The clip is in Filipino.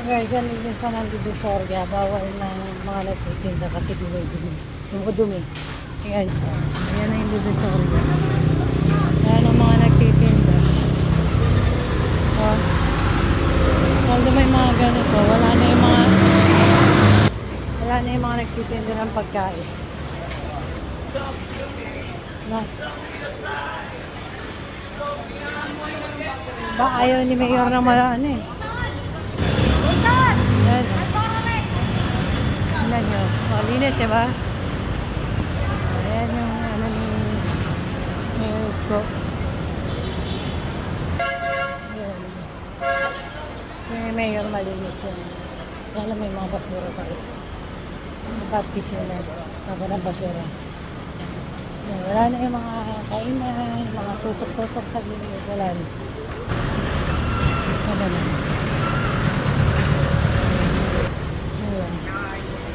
Guys, yan din sa ng Divisoria. Bawal na mga nagtitinda kasi dumi-dumi. Yung dumi. Ayan. Ayan na yung Divisoria. Ayan ang mga nagtitinda. Oh. Although may mga ganito, wala na yung mga nagtitinda ng pagkain. No. Ba, ayaw ni Mayor na malaan eh. Ayan. Ayan nyo. Malinis, diba? Ayan yung ano ni Mayor Isko. Ayan. So yung Mayor malinis yun. Kaya may mga basura pa rin. Baptis yun na. Taba ng basura. Ayan. Wala na yung mga kainan, mga tusok-tusok sa gilid. Wala na. Wala na.